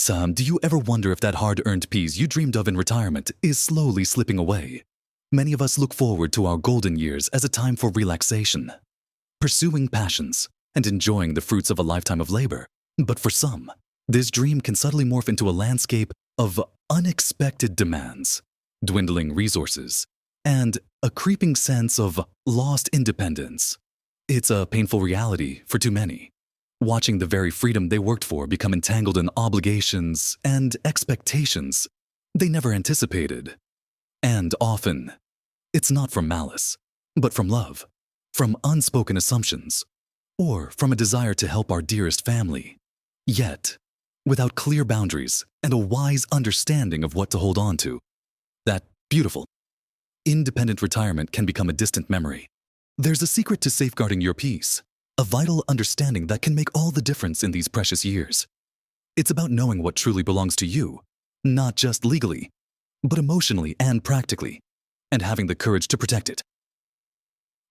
Do you ever wonder if that hard-earned peace you dreamed of in retirement is slowly slipping away? Many of us look forward to our golden years as a time for relaxation, pursuing passions, and enjoying the fruits of a lifetime of labor. But for some, this dream can subtly morph into a landscape of unexpected demands, dwindling resources, and a creeping sense of lost independence. It's a painful reality for too many, watching the very freedom they worked for become entangled in obligations and expectations they never anticipated. And often, it's not from malice, but from love, from unspoken assumptions, or from a desire to help our dearest family. Yet, without clear boundaries and a wise understanding of what to hold on to, that beautiful, independent retirement can become a distant memory. There's a secret to safeguarding your peace, a vital understanding that can make all the difference in these precious years. It's about knowing what truly belongs to you, not just legally, but emotionally and practically, and having the courage to protect it.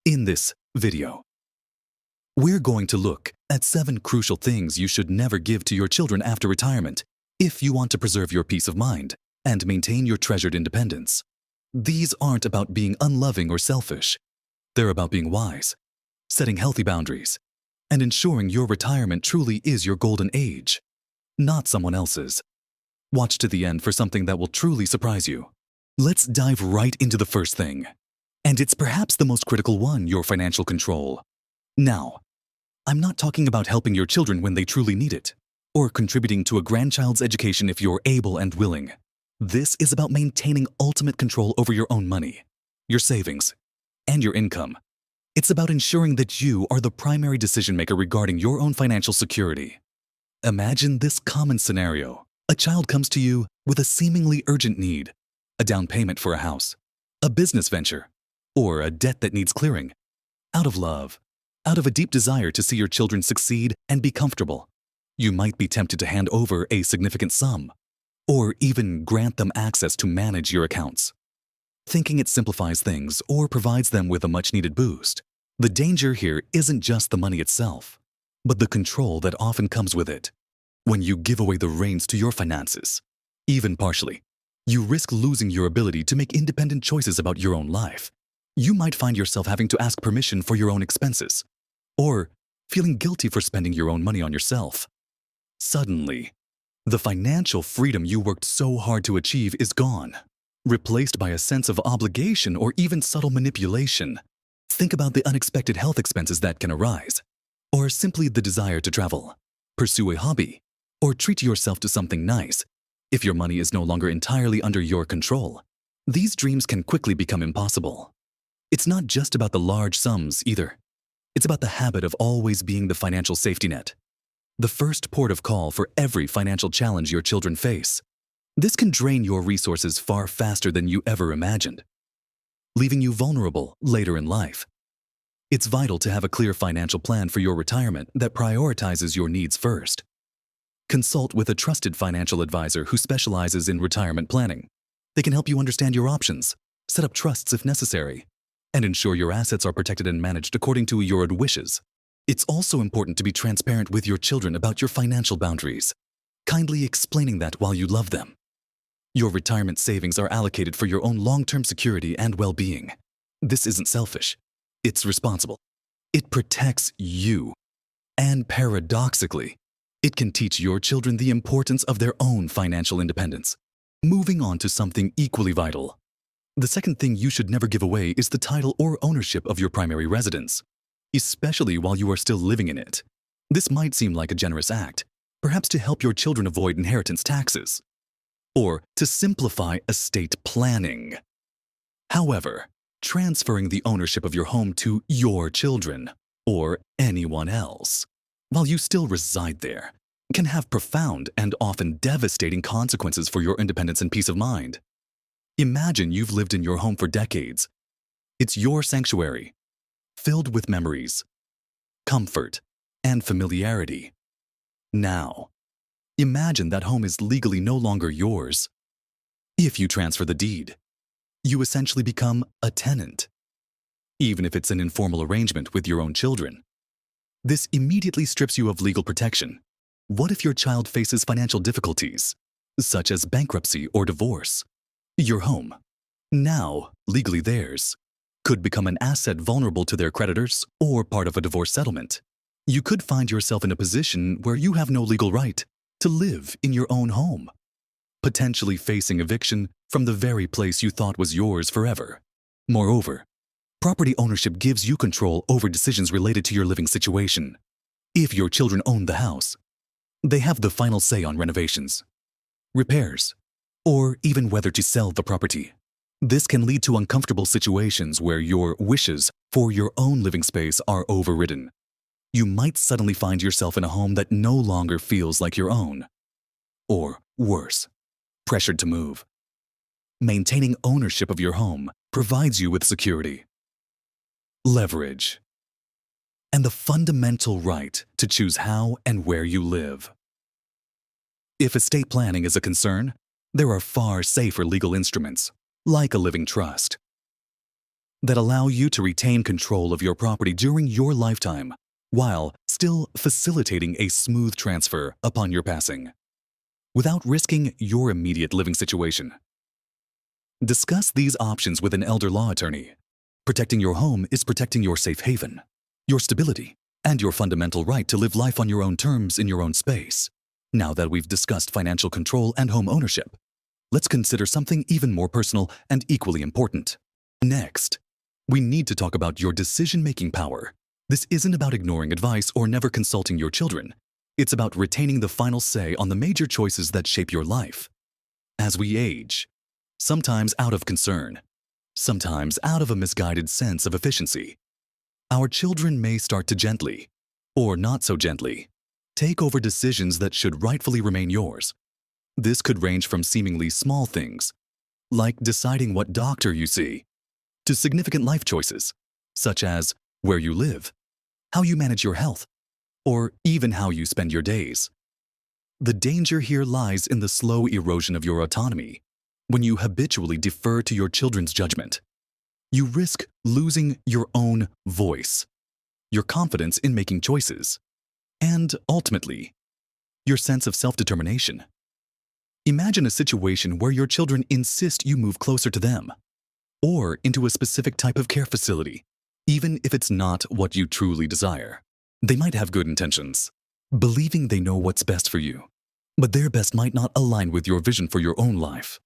In this video, we're going to look at 7 crucial things you should never give to your children after retirement if you want to preserve your peace of mind and maintain your treasured independence. These aren't about being unloving or selfish. They're about being wise, setting healthy boundaries, and ensuring your retirement truly is your golden age, not someone else's. Watch to the end for something that will truly surprise you. Let's dive right into the first thing. And it's perhaps the most critical one, your financial control. Now, I'm not talking about helping your children when they truly need it, or contributing to a grandchild's education if you're able and willing. This is about maintaining ultimate control over your own money, your savings, and your income. It's about ensuring that you are the primary decision maker regarding your own financial security. Imagine this common scenario. A child comes to you with a seemingly urgent need, a down payment for a house, a business venture, or a debt that needs clearing. Out of love, out of a deep desire to see your children succeed and be comfortable, you might be tempted to hand over a significant sum, or even grant them access to manage your accounts, thinking it simplifies things or provides them with a much-needed boost. The danger here isn't just the money itself, but the control that often comes with it. When you give away the reins to your finances, even partially, you risk losing your ability to make independent choices about your own life. You might find yourself having to ask permission for your own expenses, or feeling guilty for spending your own money on yourself. Suddenly, the financial freedom you worked so hard to achieve is gone, replaced by a sense of obligation or even subtle manipulation. Think about the unexpected health expenses that can arise, or simply the desire to travel, pursue a hobby, or treat yourself to something nice. If your money is no longer entirely under your control, these dreams can quickly become impossible. It's not just about the large sums either. It's about the habit of always being the financial safety net, the first port of call for every financial challenge your children face. This can drain your resources far faster than you ever imagined, leaving you vulnerable later in life. It's vital to have a clear financial plan for your retirement that prioritizes your needs first. Consult with a trusted financial advisor who specializes in retirement planning. They can help you understand your options, set up trusts if necessary, and ensure your assets are protected and managed according to your wishes. It's also important to be transparent with your children about your financial boundaries, kindly explaining that while you love them. Your retirement savings are allocated for your own long-term security and well-being. This isn't selfish. It's responsible. It protects you. And paradoxically, it can teach your children the importance of their own financial independence. Moving on to something equally vital. The second thing you should never give away is the title or ownership of your primary residence, especially while you are still living in it. This might seem like a generous act, perhaps to help your children avoid inheritance taxes, or to simplify estate planning. However, transferring the ownership of your home to your children, or anyone else, while you still reside there, can have profound and often devastating consequences for your independence and peace of mind. Imagine you've lived in your home for decades. It's your sanctuary, filled with memories, comfort, and familiarity. Now, imagine that home is legally no longer yours. If you transfer the deed, you essentially become a tenant, even if it's an informal arrangement with your own children. This immediately strips you of legal protection, What if your child faces financial difficulties, such as bankruptcy or divorce? Your home, now legally theirs, could become an asset vulnerable to their creditors or part of a divorce settlement. You could find yourself in a position where you have no legal right to live in your own home, potentially facing eviction from the very place you thought was yours forever. Moreover, property ownership gives you control over decisions related to your living situation. If your children own the house, they have the final say on renovations, repairs, or even whether to sell the property. This can lead to uncomfortable situations where your wishes for your own living space are overridden. You might suddenly find yourself in a home that no longer feels like your own. Or worse, pressured to move. Maintaining ownership of your home provides you with security, leverage, and the fundamental right to choose how and where you live. If estate planning is a concern, there are far safer legal instruments, like a living trust, that allow you to retain control of your property during your lifetime while still facilitating a smooth transfer upon your passing, without risking your immediate living situation. Discuss these options with an elder law attorney. Protecting your home is protecting your safe haven, your stability, and your fundamental right to live life on your own terms in your own space. Now that we've discussed financial control and home ownership, let's consider something even more personal and equally important. Next, we need to talk about your decision-making power. This isn't about ignoring advice or never consulting your children. It's about retaining the final say on the major choices that shape your life. As we age, sometimes out of concern, sometimes out of a misguided sense of efficiency, our children may start to gently, or not so gently, take over decisions that should rightfully remain yours. This could range from seemingly small things, like deciding what doctor you see, to significant life choices, such as where you live, how you manage your health, or even how you spend your days. The danger here lies in the slow erosion of your autonomy. When you habitually defer to your children's judgment, you risk losing your own voice, your confidence in making choices, and ultimately, your sense of self-determination. Imagine a situation where your children insist you move closer to them, or into a specific type of care facility, even if it's not what you truly desire. They might have good intentions, believing they know what's best for you, but their best might not align with your vision for your own life.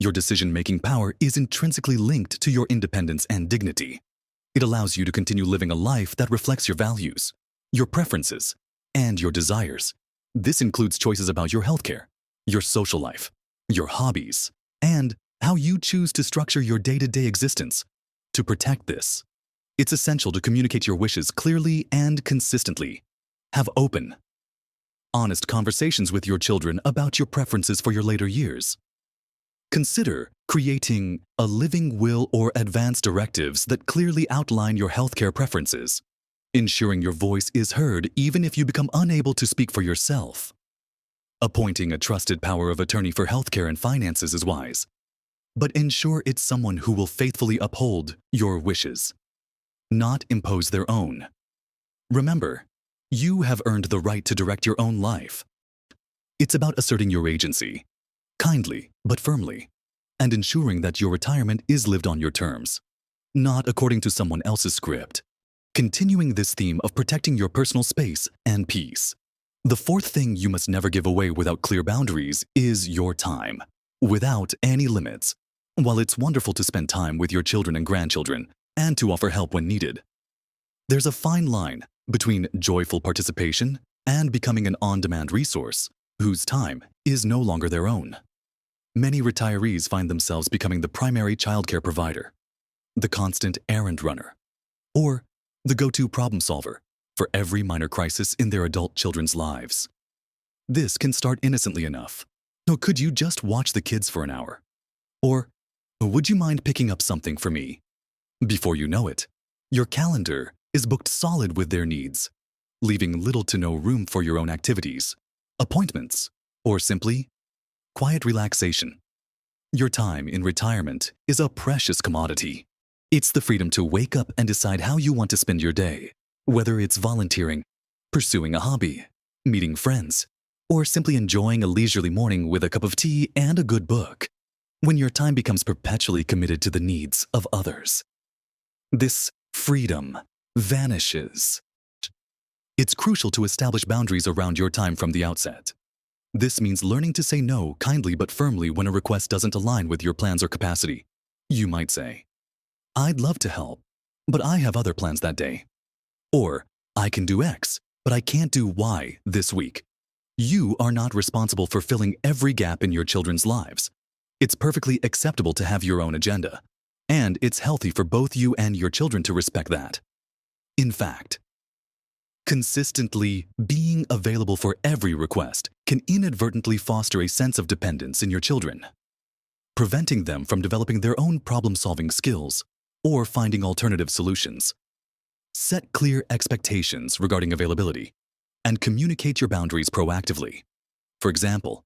Your decision-making power is intrinsically linked to your independence and dignity. It allows you to continue living a life that reflects your values, your preferences, and your desires. This includes choices about your healthcare, your social life, your hobbies, and how you choose to structure your day-to-day existence. To protect this, it's essential to communicate your wishes clearly and consistently. Have open, honest conversations with your children about your preferences for your later years. Consider creating a living will or advance directives that clearly outline your healthcare preferences, ensuring your voice is heard even if you become unable to speak for yourself. Appointing a trusted power of attorney for healthcare and finances is wise, but ensure it's someone who will faithfully uphold your wishes, not impose their own. Remember, you have earned the right to direct your own life. It's about asserting your agency, kindly but firmly, and ensuring that your retirement is lived on your terms, not according to someone else's script. Continuing this theme of protecting your personal space and peace. The fourth thing you must never give away without clear boundaries is your time, without any limits. While it's wonderful to spend time with your children and grandchildren, and to offer help when needed, there's a fine line between joyful participation and becoming an on-demand resource whose time is no longer their own. Many retirees find themselves becoming the primary childcare provider, the constant errand runner, or the go-to problem solver for every minor crisis in their adult children's lives. This can start innocently enough. Oh, could you just watch the kids for an hour? Or, would you mind picking up something for me? Before you know it, your calendar is booked solid with their needs, leaving little to no room for your own activities, appointments, or simply quiet relaxation. Your time in retirement is a precious commodity. It's the freedom to wake up and decide how you want to spend your day, whether it's volunteering, pursuing a hobby, meeting friends, or simply enjoying a leisurely morning with a cup of tea and a good book, when your time becomes perpetually committed to the needs of others. This freedom vanishes. It's crucial to establish boundaries around your time from the outset. This means learning to say no kindly but firmly when a request doesn't align with your plans or capacity. You might say, "I'd love to help, but I have other plans that day." Or, "I can do X, but I can't do Y this week." You are not responsible for filling every gap in your children's lives. It's perfectly acceptable to have your own agenda, and it's healthy for both you and your children to respect that. In fact, consistently being available for every request can inadvertently foster a sense of dependence in your children, preventing them from developing their own problem-solving skills or finding alternative solutions. Set clear expectations regarding availability and communicate your boundaries proactively. For example,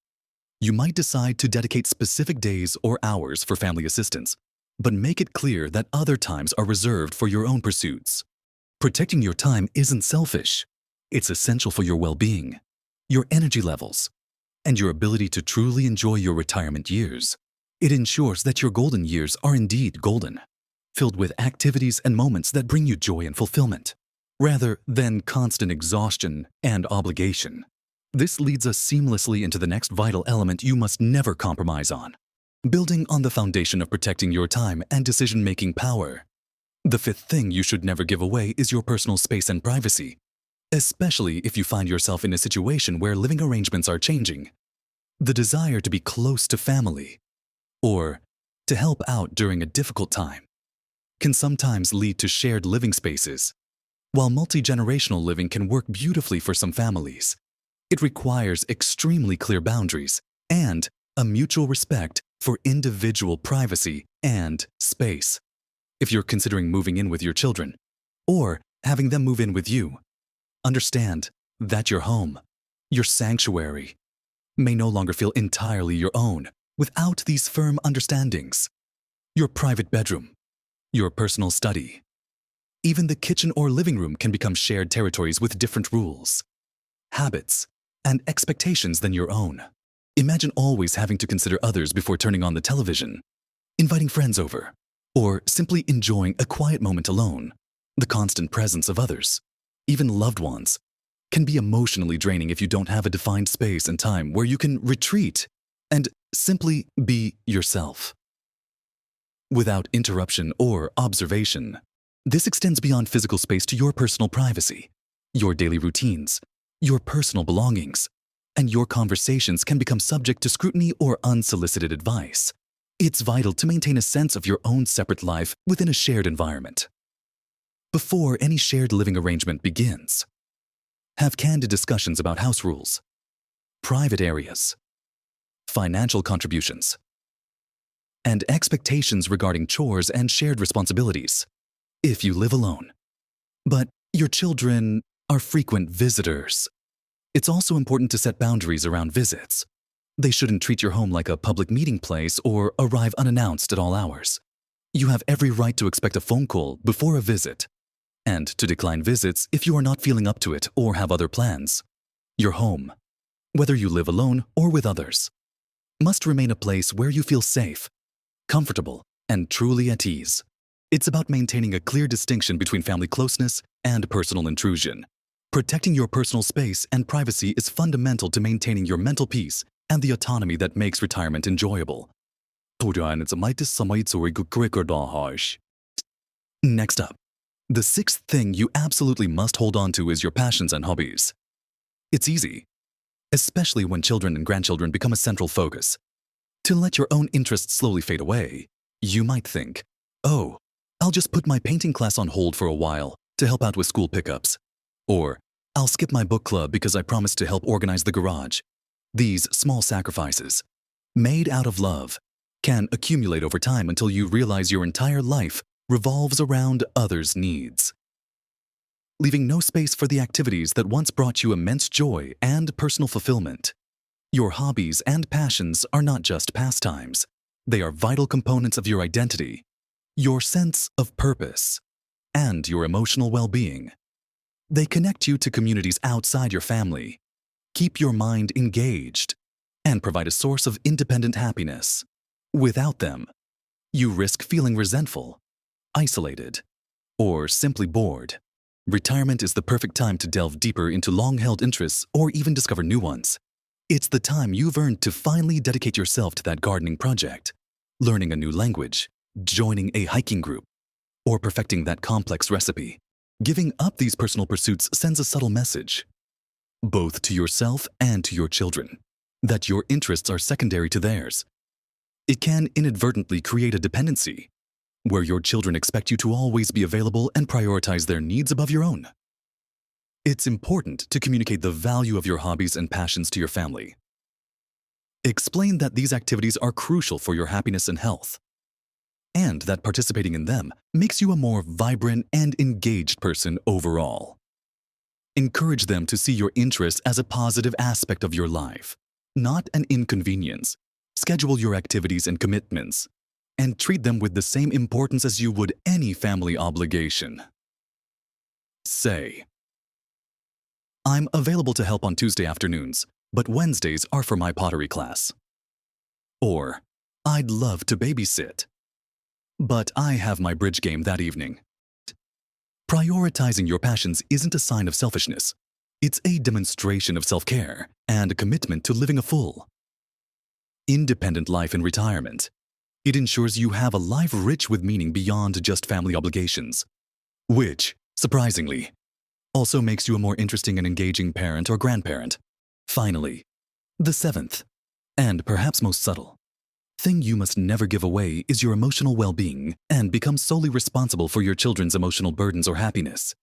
you might decide to dedicate specific days or hours for family assistance, but make it clear that other times are reserved for your own pursuits. Protecting your time isn't selfish. It's essential for your well-being, your energy levels, and your ability to truly enjoy your retirement years. It ensures that your golden years are indeed golden, filled with activities and moments that bring you joy and fulfillment, rather than constant exhaustion and obligation. This leads us seamlessly into the next vital element you must never compromise on: building on the foundation of protecting your time and decision-making power. The fifth thing you should never give away is your personal space and privacy, especially if you find yourself in a situation where living arrangements are changing. The desire to be close to family, or to help out during a difficult time, can sometimes lead to shared living spaces. While multi-generational living can work beautifully for some families, it requires extremely clear boundaries and a mutual respect for individual privacy and space. If you're considering moving in with your children, or having them move in with you, understand that your home, your sanctuary, may no longer feel entirely your own without these firm understandings. Your private bedroom, your personal study, even the kitchen or living room can become shared territories with different rules, habits, and expectations than your own. Imagine always having to consider others before turning on the television, inviting friends over, or simply enjoying a quiet moment alone. The constant presence of others, even loved ones, can be emotionally draining if you don't have a defined space and time where you can retreat and simply be yourself, without interruption or observation. This extends beyond physical space to your personal privacy. Your daily routines, your personal belongings, and your conversations can become subject to scrutiny or unsolicited advice. It's vital to maintain a sense of your own separate life within a shared environment. Before any shared living arrangement begins, have candid discussions about house rules, private areas, financial contributions, and expectations regarding chores and shared responsibilities. If you live alone, but your children are frequent visitors, it's also important to set boundaries around visits. They shouldn't treat your home like a public meeting place or arrive unannounced at all hours. You have every right to expect a phone call before a visit, and to decline visits if you are not feeling up to it or have other plans. Your home, whether you live alone or with others, must remain a place where you feel safe, comfortable, and truly at ease. It's about maintaining a clear distinction between family closeness and personal intrusion. Protecting your personal space and privacy is fundamental to maintaining your mental peace and the autonomy that makes retirement enjoyable. Next up, the sixth thing you absolutely must hold on to is your passions and hobbies. It's easy, especially when children and grandchildren become a central focus, to let your own interests slowly fade away. You might think, "Oh, I'll just put my painting class on hold for a while to help out with school pickups," or "I'll skip my book club because I promised to help organize the garage." These small sacrifices, made out of love, can accumulate over time until you realize your entire life revolves around others' needs, leaving no space for the activities that once brought you immense joy and personal fulfillment. Your hobbies and passions are not just pastimes. They are vital components of your identity, your sense of purpose, and your emotional well-being. They connect you to communities outside your family, keep your mind engaged, and provide a source of independent happiness. Without them, you risk feeling resentful, isolated, or simply bored. Retirement is the perfect time to delve deeper into long-held interests or even discover new ones. It's the time you've earned to finally dedicate yourself to that gardening project, learning a new language, joining a hiking group, or perfecting that complex recipe. Giving up these personal pursuits sends a subtle message, both to yourself and to your children, that your interests are secondary to theirs. It can inadvertently create a dependency, where your children expect you to always be available and prioritize their needs above your own. It's important to communicate the value of your hobbies and passions to your family. Explain that these activities are crucial for your happiness and health, and that participating in them makes you a more vibrant and engaged person overall. Encourage them to see your interests as a positive aspect of your life, not an inconvenience. Schedule your activities and commitments, and treat them with the same importance as you would any family obligation. Say, "I'm available to help on Tuesday afternoons, but Wednesdays are for my pottery class." Or, "I'd love to babysit, but I have my bridge game that evening." Prioritizing your passions isn't a sign of selfishness. It's a demonstration of self-care and a commitment to living a full, independent life in retirement. It ensures you have a life rich with meaning beyond just family obligations, which, surprisingly, also makes you a more interesting and engaging parent or grandparent. Finally, the seventh, and perhaps most subtle, thing you must never give away is your emotional well-being and become solely responsible for your children's emotional burdens or happiness.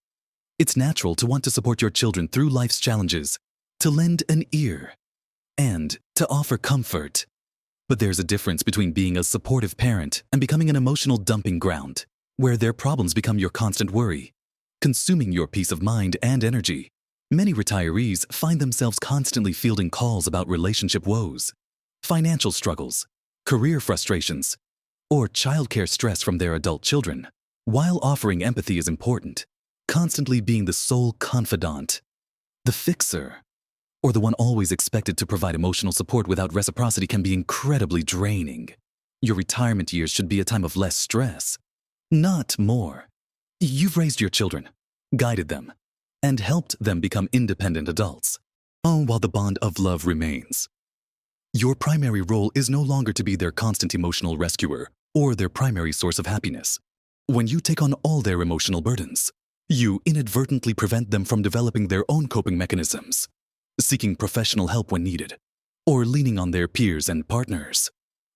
It's natural to want to support your children through life's challenges, to lend an ear, and to offer comfort. But there's a difference between being a supportive parent and becoming an emotional dumping ground, where their problems become your constant worry, consuming your peace of mind and energy. Many retirees find themselves constantly fielding calls about relationship woes, financial struggles, career frustrations, or childcare stress from their adult children. While offering empathy is important, constantly being the sole confidant, the fixer, or the one always expected to provide emotional support without reciprocity can be incredibly draining. Your retirement years should be a time of less stress, not more. You've raised your children, guided them, and helped them become independent adults, all while the bond of love remains. Your primary role is no longer to be their constant emotional rescuer or their primary source of happiness. When you take on all their emotional burdens, you inadvertently prevent them from developing their own coping mechanisms, seeking professional help when needed, or leaning on their peers and partners.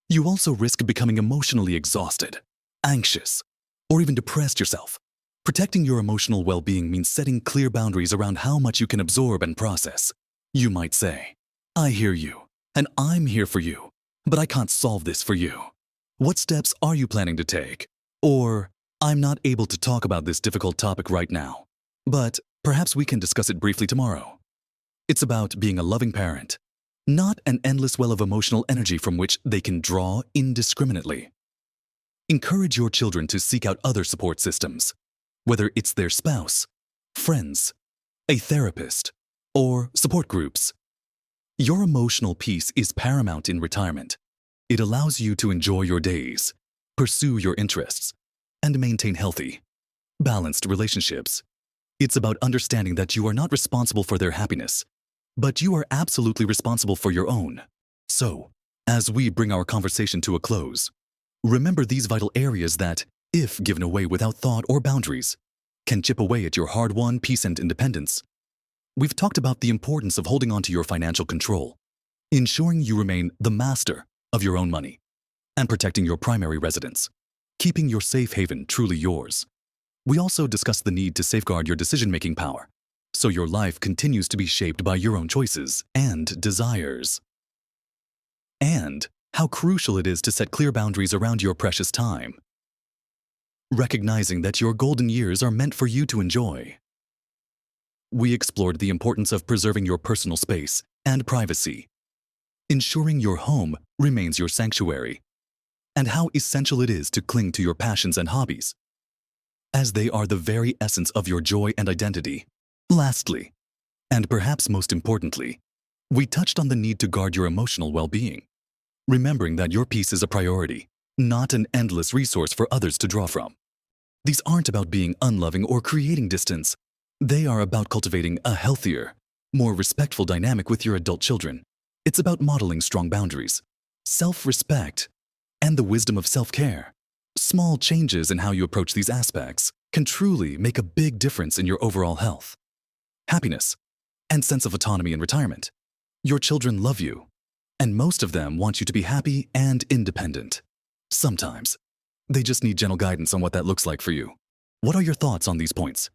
You also risk becoming emotionally exhausted, anxious, or even depressed yourself. Protecting your emotional well-being means setting clear boundaries around how much you can absorb and process. You might say, "I hear you, and I'm here for you, but I can't solve this for you. What steps are you planning to take?" Or, "I'm not able to talk about this difficult topic right now, but perhaps we can discuss it briefly tomorrow." It's about being a loving parent, not an endless well of emotional energy from which they can draw indiscriminately. Encourage your children to seek out other support systems, whether it's their spouse, friends, a therapist, or support groups. Your emotional peace is paramount in retirement. It allows you to enjoy your days, pursue your interests, and maintain healthy, balanced relationships. It's about understanding that you are not responsible for their happiness, but you are absolutely responsible for your own. So, as we bring our conversation to a close, remember these vital areas that, if given away without thought or boundaries, can chip away at your hard-won peace and independence. We've talked about the importance of holding on to your financial control, ensuring you remain the master of your own money, and protecting your primary residence, keeping your safe haven truly yours. We also discussed the need to safeguard your decision-making power, so your life continues to be shaped by your own choices and desires. And how crucial it is to set clear boundaries around your precious time, recognizing that your golden years are meant for you to enjoy. We explored the importance of preserving your personal space and privacy, ensuring your home remains your sanctuary, and how essential it is to cling to your passions and hobbies, as they are the very essence of your joy and identity. Lastly, and perhaps most importantly, We touched on the need to guard your emotional well-being, remembering that your peace is a priority, not an endless resource for others to draw from. These aren't about being unloving or creating distance. They are about cultivating a healthier, more respectful dynamic with your adult children. It's about modeling strong boundaries, self-respect, and the wisdom of self-care. Small changes in how you approach these aspects can truly make a big difference in your overall health, happiness, and sense of autonomy in retirement. Your children love you, and most of them want you to be happy and independent. Sometimes, they just need gentle guidance on what that looks like for you. What are your thoughts on these points?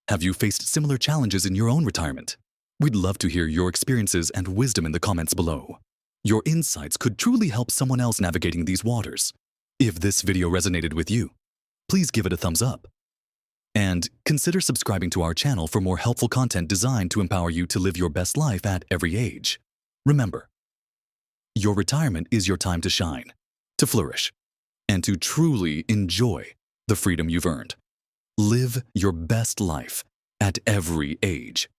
Have you faced similar challenges in your own retirement? We'd love to hear your experiences and wisdom in the comments below. Your insights could truly help someone else navigating these waters. If this video resonated with you, please give it a thumbs up. And consider subscribing to our channel for more helpful content designed to empower you to live your best life at every age. Remember, your retirement is your time to shine, to flourish, and to truly enjoy the freedom you've earned. Live your best life at every age.